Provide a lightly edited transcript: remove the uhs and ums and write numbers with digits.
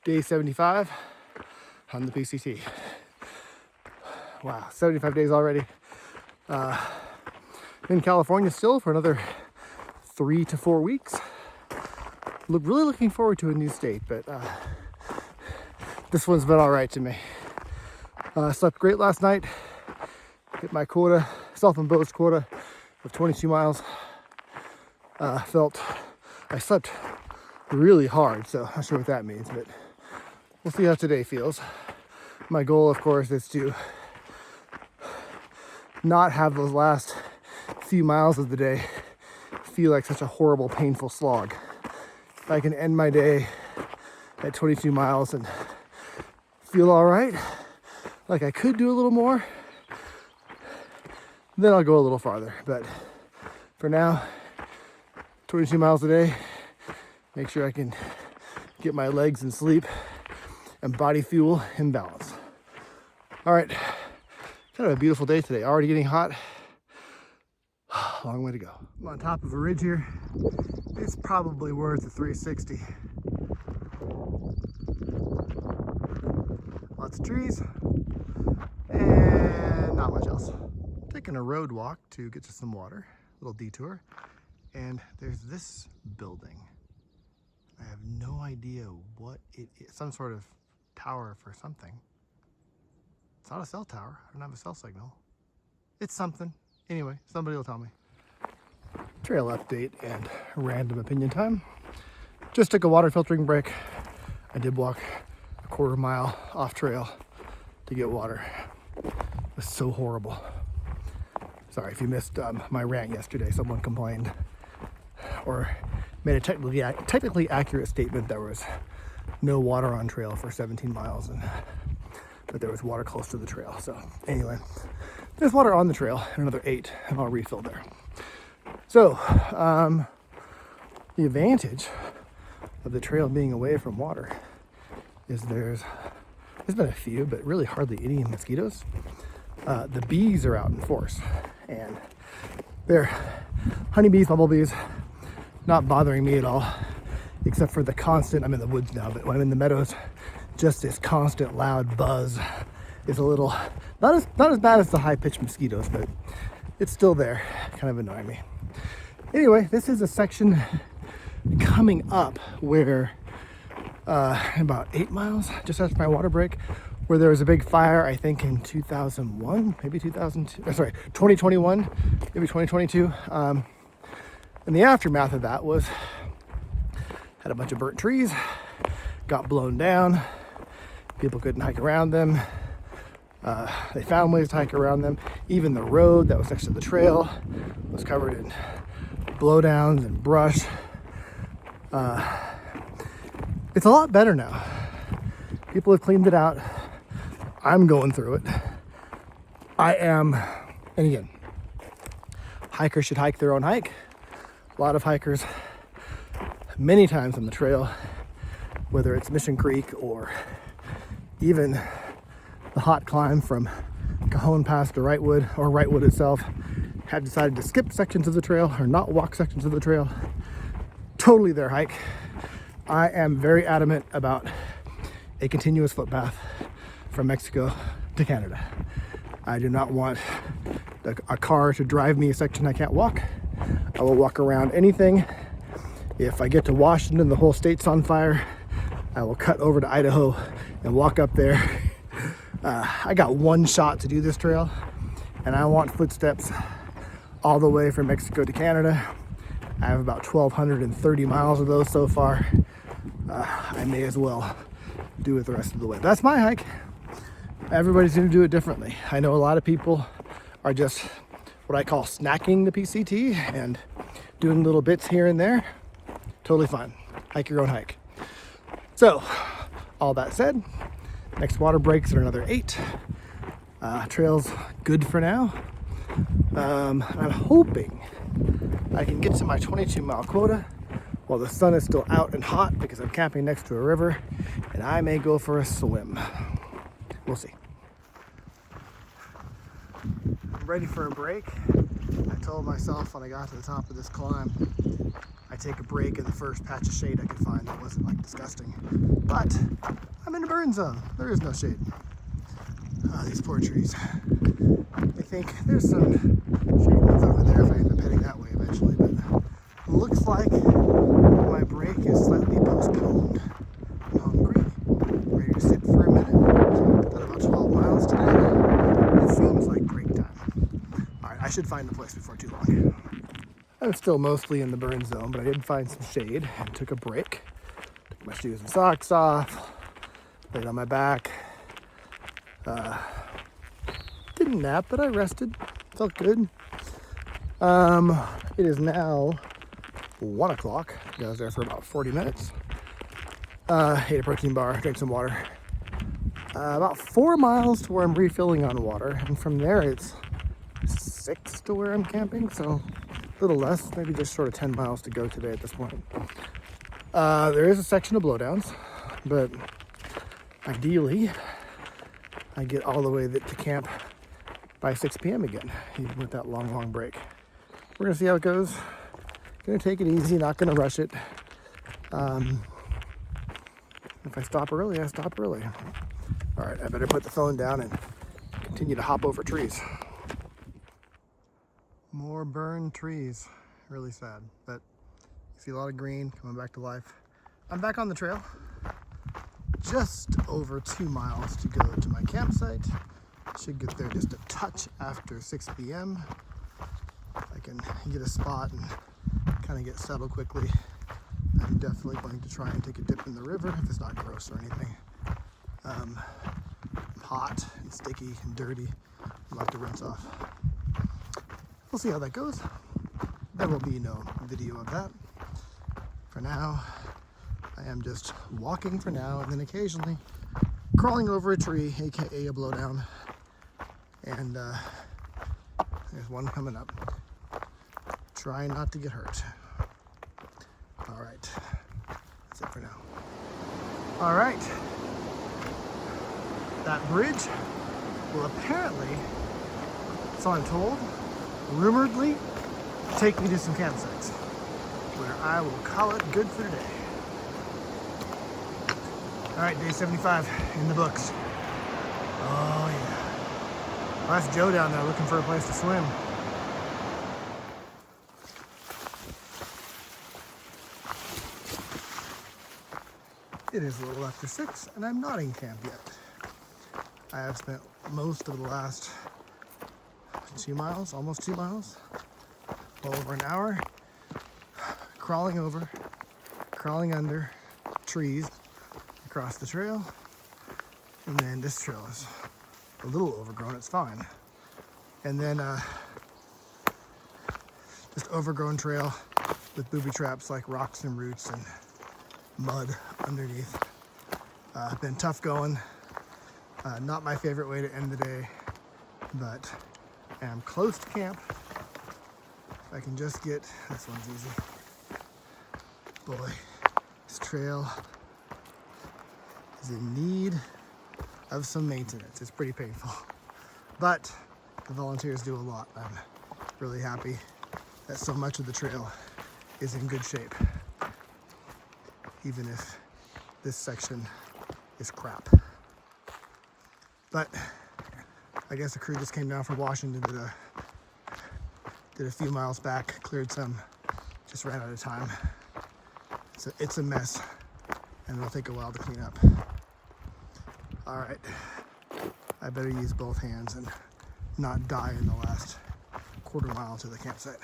Day 75 on the PCT. Wow, 75 days already. In California still for another 3 to 4 weeks. Really looking forward to a new state, but this one's been all right to me. Slept great last night. Hit my quota, self-imposed quota of 22 miles. I slept really hard, so I'm not sure what that means, but we'll see how today feels. My goal, of course, is to not have those last few miles of the day feel like such a horrible, painful slog. If I can end my day at 22 miles and feel all right, like I could do a little more, then I'll go a little farther. But for now, 22 miles a day, make sure I can get my legs in sleep and body fuel in balance. All right, kind of a beautiful day today. Already getting hot. Long way to go. I'm on top of a ridge here. It's probably worth a 360. Lots of trees and not much else. Taking a road walk to get to some water, little detour, and there's this building. I have no idea what it is. Some sort of tower for something. It's not a cell tower. I don't have a cell signal. It's something. Anyway, somebody will tell me. Trail update and random opinion time. Just took a water filtering break. I did walk a quarter mile off trail to get water. It was so horrible. Sorry if you missed my rant yesterday. Someone complained or made a technically accurate statement. There was no water on trail for 17 miles and but there was water close to the trail. So anyway, there's water on the trail and another 8 and I'll refill there. So the advantage of the trail being away from water is there's been a few, but really hardly any mosquitoes. The bees are out in force and they're honeybees, bumblebees, not bothering me at all, except for the constant, I'm in the woods now, but when I'm in the meadows, just this constant loud buzz is a little, not as bad as the high-pitched mosquitoes, but it's still there, kind of annoying me. Anyway, this is a section coming up where about 8 miles, just after my water break, where there was a big fire, I think in 2001, maybe 2021, maybe 2022. And the aftermath of that was, had a bunch of burnt trees, got blown down, people couldn't hike around them. They found ways to hike around them. Even the road that was next to the trail was covered in blowdowns and brush. It's a lot better now. People have cleaned it out. I'm going through it. And again, hikers should hike their own hike. A lot of hikers, many times on the trail, whether it's Mission Creek or even the hot climb from Cajon Pass to Wrightwood or Wrightwood itself, have decided to skip sections of the trail or not walk sections of the trail. Totally their hike. I am very adamant about a continuous footpath from Mexico to Canada. I do not want a car to drive me a section I can't walk. I will walk around anything. If I get to Washington, the whole state's on fire, I will cut over to Idaho and walk up there. I got one shot to do this trail, and I want footsteps all the way from Mexico to Canada. I have about 1,230 miles of those so far. I may as well do it the rest of the way. That's my hike. Everybody's going to do it differently. I know a lot of people are just what I call snacking the PCT and doing little bits here and there. Totally fine. Hike your own hike. So, all that said, next water breaks at another 8. Trail's good for now. I'm hoping I can get to my 22-mile quota while the sun is still out and hot because I'm camping next to a river, and I may go for a swim. We'll see. I'm ready for a break. I told myself when I got to the top of this climb, I take a break in the first patch of shade I could find that wasn't like disgusting. But I'm in a burn zone. There is no shade. These poor trees. I think there's some shade ones over there if I end up heading that way eventually, but it looks like my break is slightly postponed. I'm hungry, ready to sit for a minute. Done about 12 miles today. It seems like break time. Alright, I should find the place before too long. I'm still mostly in the burn zone, but I did find some shade and took a break. Took my shoes and socks off, laid on my back. Didn't nap, but I rested. Felt good. It is now 1 o'clock. I was there for about 40 minutes. Ate a protein bar, drank some water. About 4 miles to where I'm refilling on water, and from there it's 6 to where I'm camping, so a little less, maybe just sort of 10 miles to go today at this point. There is a section of blowdowns, but ideally I get all the way to camp by 6 p.m. again, even with that long break. We're gonna see how it goes. Gonna take it easy, not gonna rush it. If I stop early, I stop early. All right, I better put the phone down and continue to hop over trees. More burned trees, really sad, but you see a lot of green coming back to life. I'm back on the trail. Just over 2 miles to go to my campsite. Should get there just a touch after 6 p.m. I can get a spot and kind of get settled quickly. I'm definitely going to try and take a dip in the river if it's not gross or anything. I'm hot and sticky and dirty. I'll have to rinse off. We'll see how that goes. There will be no video of that. For now, I am just walking for now and then occasionally crawling over a tree, aka a blowdown. And there's one coming up. Trying not to get hurt. All right, that's it for now. All right, that bridge will apparently, so I'm told, rumoredly, take me to some campsites where I will call it good for today. All right, day 75 in the books. Oh yeah. Well, that's Joe down there looking for a place to swim. It is a little after 6 and I'm not in camp yet. I have spent most of the last 2 miles, almost 2 miles, well over an hour, crawling over, crawling under trees across the trail. And then this trail is a little overgrown, it's fine. And then just overgrown trail with booby traps like rocks and roots and mud underneath. Been tough going. Not my favorite way to end the day, but I am close to camp. If I can just get, this one's easy. Boy, this trail is in need of some maintenance. It's pretty painful, but the volunteers do a lot. I'm really happy that so much of the trail is in good shape, even if this section is crap. But I guess the crew just came down from Washington, did a few miles back, cleared some, just ran out of time. So it's a mess and it'll take a while to clean up. All right, I better use both hands and not die in the last quarter mile to the campsite.